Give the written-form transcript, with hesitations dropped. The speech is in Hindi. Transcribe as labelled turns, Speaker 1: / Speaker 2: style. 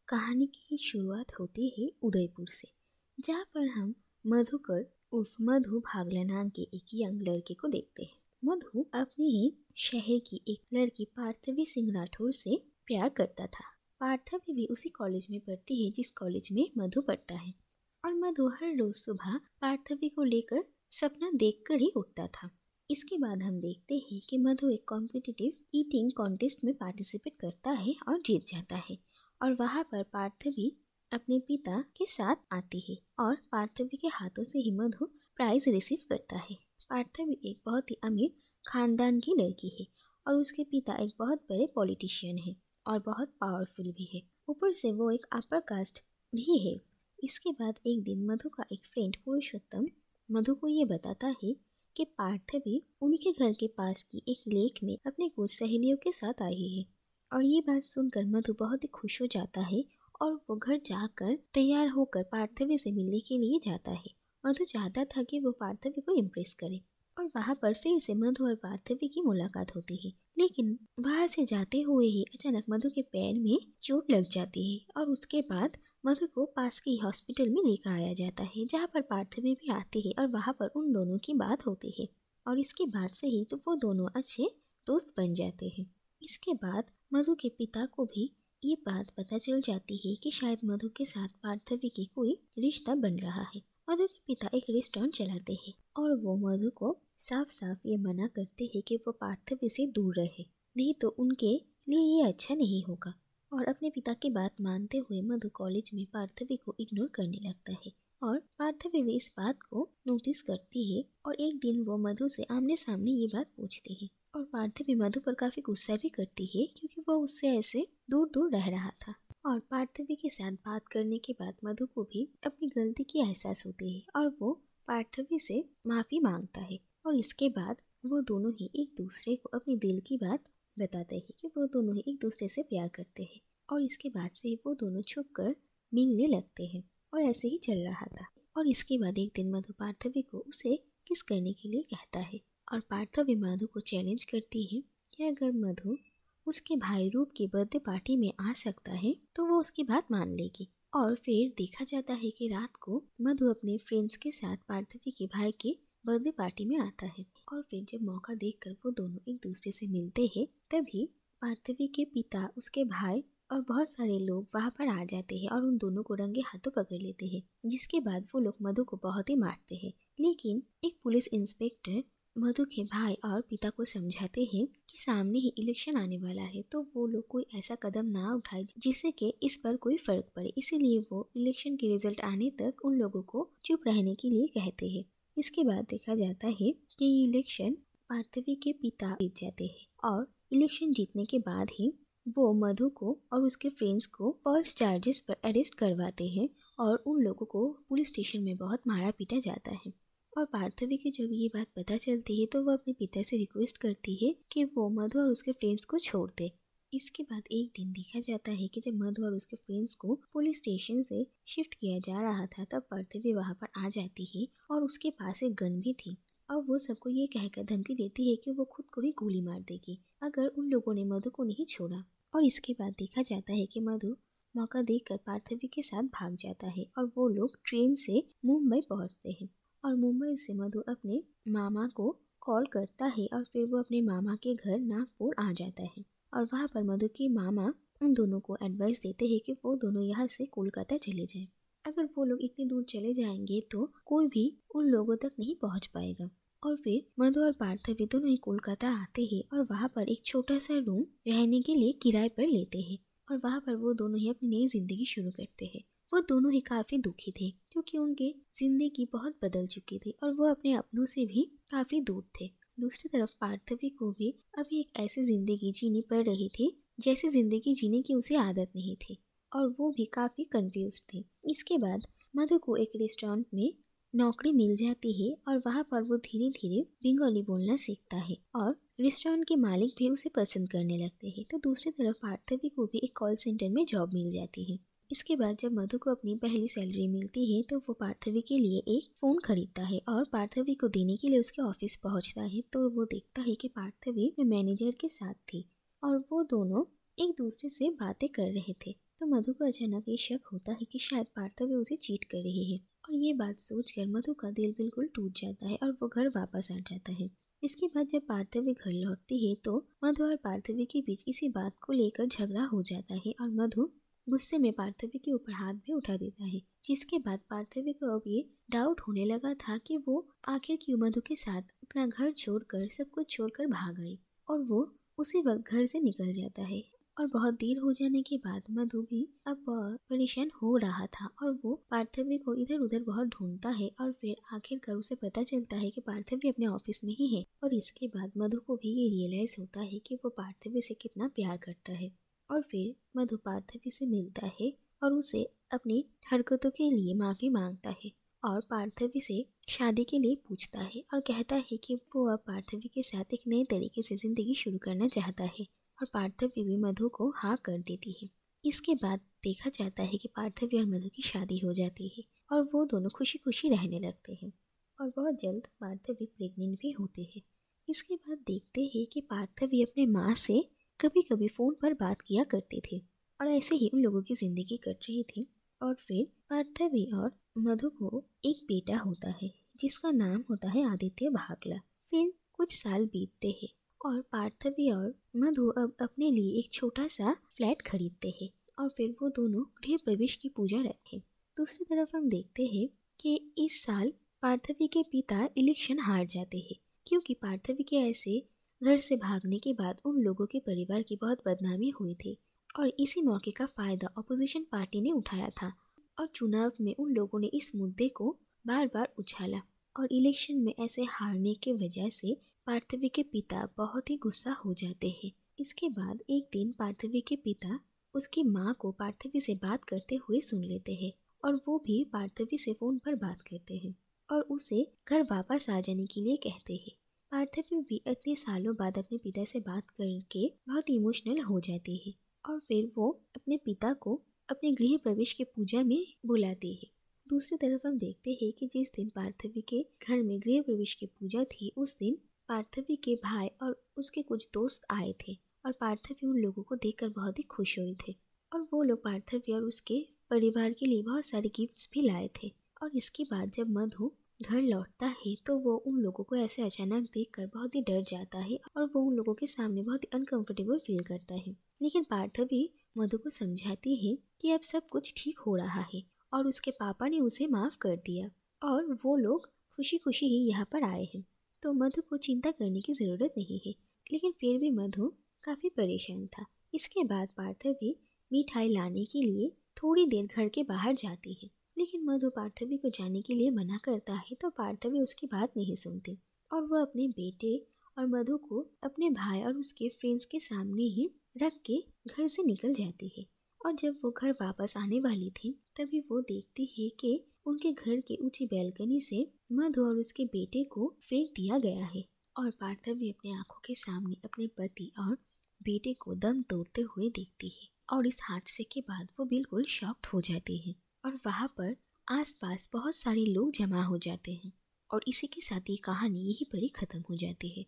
Speaker 1: कहानी की शुरुआत होती है उदयपुर से, जहाँ पर हम मधुकर उर्फ मधु भागला नाम के एक यंग लड़के को देखते हैं। मधु अपनी ही शहर की एक लड़की पार्थवी सिंह राठौर से प्यार करता था। पार्थवी भी उसी कॉलेज में पढ़ती है जिस कॉलेज में मधु पढ़ता है, और मधु हर रोज सुबह पार्थवी को लेकर सपना देखकर ही उठता था। इसके बाद हम देखते हैं कि मधु एक कॉम्पिटिटिव ईटिंग कॉन्टेस्ट में पार्टिसिपेट करता है और जीत जाता है, और वहाँ पर पार्थवी अपने पिता के साथ आती है और पार्थवी के हाथों से ही मधु प्राइज रिसीव करता है। पार्थवी एक बहुत ही अमीर खानदान की लड़की है और उसके पिता एक बहुत बड़े पॉलिटिशियन है और बहुत पावरफुल भी है। ऊपर से वो एक अपर कास्ट भी है। इसके बाद एक दिन मधु का एक फ्रेंड पुरुषोत्तम मधु को ये बताता है कि पार्थवी उन्हीं के घर के पास की एक लेक में अपने कुछ सहेलियों के साथ आई है। और ये बात सुनकर मधु बहुत ही खुश हो जाता है और वो घर जाकर तैयार होकर पार्थवी से मिलने के लिए जाता है। मधु चाहता था कि वो पार्थवी को इम्प्रेस करे, और वहाँ पर फिर से मधु और पार्थवी की मुलाकात होती है। लेकिन वहाँ से जाते हुए ही अचानक मधु के पैर में चोट लग जाती है, और उसके बाद मधु को पास के हॉस्पिटल में लेकर आया जाता है, जहाँ पर पार्थवी भी आती है और वहाँ पर उन दोनों की बात होती है। और इसके बाद से ही तो वो दोनों अच्छे दोस्त बन जाते हैं। इसके बाद मधु के पिता को भी ये बात पता चल जाती है कि शायद मधु के साथ पार्थवी की कोई रिश्ता बन रहा है। मधु के पिता एक रेस्टोरेंट चलाते हैं और वो मधु को साफ साफ ये मना करते हैं कि वो पार्थवी से दूर रहे, नहीं तो उनके लिए ये अच्छा नहीं होगा। और अपने पिता की बात मानते हुए मधु कॉलेज में पार्थवी को इग्नोर करने लगता है, और पार्थवी भी इस बात को नोटिस करती है। और एक दिन वो मधु से आमने सामने ये बात पूछती है, और पार्थवी मधु पर काफी गुस्सा भी करती है क्योंकि वो उससे ऐसे दूर दूर रह रहा था। और पार्थवी के साथ बात करने के बाद मधु को भी अपनी गलती की एहसास होती है और वो पार्थवी से माफी मांगता है। और इसके बाद वो दोनों ही एक दूसरे को अपनी दिल की बात बताते हैं कि वो दोनों ही एक दूसरे से प्यार करते हैं। और इसके बाद से ही वो दोनों छुप कर मिलने लगते हैं, और ऐसे ही चल रहा था। और इसके बाद एक दिन मधु पार्थवी को उसे किस करने के लिए कहता है, और पार्थवी मधु को चैलेंज करती है कि अगर मधु उसके भाई रूप की बर्थडे पार्टी में आ सकता है तो वो उसकी बात मान लेगी। और फिर देखा जाता है कि रात को मधु अपने फ्रेंड्स के साथ पार्थवी के भाई के बर्थडे पार्टी में आता है, और फिर जब मौका देखकर वो दोनों एक दूसरे से मिलते हैं तभी पार्थवी के पिता, उसके भाई और बहुत सारे लोग वहाँ पर आ जाते हैं और उन दोनों को रंगे हाथों पकड़ लेते हैं, जिसके बाद वो लोग मधु को बहुत ही मारते हैं। लेकिन एक पुलिस इंस्पेक्टर मधु के भाई और पिता को समझाते हैं कि सामने ही इलेक्शन आने वाला है, तो वो लोग कोई ऐसा कदम ना उठाए जिससे कि इस पर कोई फर्क पड़े। इसीलिए वो इलेक्शन के रिजल्ट आने तक उन लोगों को चुप रहने के लिए कहते हैं। इसके बाद देखा जाता है कि ये इलेक्शन पार्थवी के पिता जीत जाते हैं, और इलेक्शन जीतने के बाद ही वो मधु को और उसके फ्रेंड्स को फॉल्स चार्जेस पर अरेस्ट करवाते हैं, और उन लोगों को पुलिस स्टेशन में बहुत मारा पीटा जाता है। और पार्थवी की जब ये बात पता चलती है तो वो अपने पिता से रिक्वेस्ट करती है कि वो मधु और उसके फ्रेंड्स को छोड़ दे। इसके बाद एक दिन देखा जाता है कि जब मधु और उसके फ्रेंड्स को पुलिस स्टेशन से शिफ्ट किया जा रहा था तब पार्थवी वहाँ पर आ जाती है, और उसके पास एक गन भी थी, और वो सबको ये कहकर धमकी देती है कि वो खुद को ही गोली मार देगी अगर उन लोगों ने मधु को नहीं छोड़ा। और इसके बाद देखा जाता है कि मधु मौका देखकर पार्थवी के साथ भाग जाता है, और वो लोग ट्रेन से मुंबई पहुँचते हैं। और मुंबई से मधु अपने मामा को कॉल करता है, और फिर वो अपने मामा के घर नागपुर आ जाता है। और वहाँ पर मधु के मामा उन दोनों को एडवाइस देते हैं कि वो दोनों यहाँ से कोलकाता चले जाएं। अगर वो लोग इतनी दूर चले जाएंगे तो कोई भी उन लोगों तक नहीं पहुँच पाएगा। और फिर मधु और पार्थवी दोनों ही कोलकाता आते हैं और वहाँ पर एक छोटा सा रूम रहने के लिए किराए पर लेते हैं, और वहाँ पर वो दोनों ही अपनी नई जिंदगी शुरू करते हैं। वो दोनों ही काफी दुखी थे क्योंकि उनके जिंदगी बहुत बदल चुकी थी और वो अपने अपनों से भी काफी दूर थे। दूसरी तरफ पार्थवी को भी अभी एक ऐसी जिंदगी जीनी पड़ रही थी जैसी जिंदगी जीने की उसे आदत नहीं थी, और वो भी काफी कंफ्यूज थी। इसके बाद मधु को एक रेस्टोरेंट में नौकरी मिल जाती है, और वहाँ पर वो धीरे धीरे बंगाली बोलना सीखता है, और रेस्टोरेंट के मालिक भी उसे पसंद करने लगते हैं। तो दूसरी तरफ पार्थवी को भी एक कॉल सेंटर में जॉब मिल जाती है। इसके बाद जब मधु को अपनी पहली सैलरी मिलती है तो वो पार्थवी के लिए एक फ़ोन खरीदता है और पार्थवी को देने के लिए उसके ऑफिस पहुंचता है, तो वो देखता है कि पार्थवी मैनेजर के साथ थी और वो दोनों एक दूसरे से बातें कर रहे थे। तो मधु को अचानक ये शक होता है कि शायद पार्थवी उसे चीट कर रही है, और ये बात सोचकर मधु का दिल बिल्कुल टूट जाता है और वो घर वापस आ जाता है। इसके बाद जब पार्थवी घर लौटती है तो मधु और पार्थवी के बीच इसी बात को लेकर झगड़ा हो जाता है और मधु गुस्से में पार्थवी के ऊपर हाथ भी उठा देता है, जिसके बाद पार्थवी को अब ये डाउट होने लगा था कि वो आखिर क्यों मधु के साथ अपना घर छोड़कर सब कुछ छोड़कर भाग आई, और वो उसी वक्त घर से निकल जाता है। और बहुत देर हो जाने के बाद मधु भी अब बहुत परेशान हो रहा था और वो पार्थवी को इधर उधर बहुत ढूंढता है, और फिर आखिरकार उसे पता चलता है कि पार्थवी अपने ऑफिस में ही है। और इसके बाद मधु को भी ये रियलाइज होता है कि वो पार्थवी से कितना प्यार करता है। और फिर मधु पार्थवी से मिलता है और उसे अपनी हरकतों के लिए माफी मांगता है और पार्थवी से शादी के लिए पूछता है और कहता है कि वो अब पार्थवी के साथ एक नए तरीके से जिंदगी शुरू करना चाहता है, और पार्थवी भी मधु को हाँ कर देती है। इसके बाद देखा जाता है कि पार्थवी और मधु की शादी हो जाती है और वो दोनों खुशी खुशी रहने लगते हैं, और बहुत जल्द पार्थवी प्रेग्नेंट भी होती है। इसके बाद देखते हैं कि पार्थवी अपने माँ से कभी कभी फ़ोन पर बात किया करते थे, और ऐसे ही उन लोगों की ज़िंदगी कट रही थी। और फिर पार्थवी और मधु को एक बेटा होता है जिसका नाम होता है आदित्य भागला। फिर कुछ साल बीतते हैं और पार्थवी और मधु अब अपने लिए एक छोटा सा फ्लैट खरीदते हैं, और फिर वो दोनों गृह प्रवेश की पूजा रखें। दूसरी तरफ हम देखते हैं कि इस साल पार्थवी के पिता इलेक्शन हार जाते हैं, क्योंकि पार्थवी के ऐसे घर से भागने के बाद उन लोगों के परिवार की बहुत बदनामी हुई थी, और इसी मौके का फायदा अपोजिशन पार्टी ने उठाया था, और चुनाव में उन लोगों ने इस मुद्दे को बार बार उछाला, और इलेक्शन में ऐसे हारने के वजह से पार्थवी के पिता बहुत ही गुस्सा हो जाते हैं। इसके बाद एक दिन पार्थवी के पिता उसकी माँ को पार्थवी से बात करते हुए सुन लेते हैं, और वो भी पार्थवी से फोन पर बात करते हैं और उसे घर वापस आ जाने के लिए कहते हैं। पार्थवी भी इतने सालों बाद अपने पिता से बात करके बहुत इमोशनल हो जाती है, और फिर वो अपने पिता को अपने गृह प्रवेश की पूजा में बुलाती है। दूसरी तरफ हम देखते हैं कि जिस दिन पार्थवी के घर में गृह प्रवेश की पूजा थी, उस दिन पार्थवी के भाई और उसके कुछ दोस्त आए थे, और पार्थवी उन लोगों को देखकर बहुत ही खुश हुए थे, और वो लोग पार्थवी और उसके परिवार के लिए बहुत सारे गिफ्ट्स भी लाए थे। और इसके बाद जब मधु घर लौटता है तो वो उन लोगों को ऐसे अचानक देखकर बहुत ही डर जाता है, और वो उन लोगों के सामने बहुत ही अनकंफर्टेबल फील करता है। लेकिन पार्थवी मधु को समझाती है कि अब सब कुछ ठीक हो रहा है और उसके पापा ने उसे माफ कर दिया, और वो लोग खुशी खुशी ही यहाँ पर आए हैं, तो मधु को चिंता करने की जरूरत नहीं है। लेकिन फिर भी मधु काफी परेशान था। इसके बाद पार्थवी मिठाई लाने के लिए थोड़ी देर घर के बाहर जाती है, लेकिन मधु पार्थवी को जाने के लिए मना करता है, तो पार्थवी उसकी बात नहीं सुनती, और वो अपने बेटे और मधु को अपने भाई और उसके फ्रेंड्स के सामने ही रख के घर से निकल जाती है। और जब वो घर वापस आने वाली थी तभी वो देखती है कि उनके घर के ऊंची बैल्कनी से मधु और उसके बेटे को फेंक दिया गया है, और पार्थवी अपने आंखों के सामने अपने पति और बेटे को दम तोड़ते हुए देखती है, और इस हादसे के बाद वो बिल्कुल शॉक्ड हो जाती है, और वहाँ पर आसपास बहुत सारे लोग जमा हो जाते हैं, और इसी के साथ ये कहानी यहीं पर ही खत्म हो जाती है।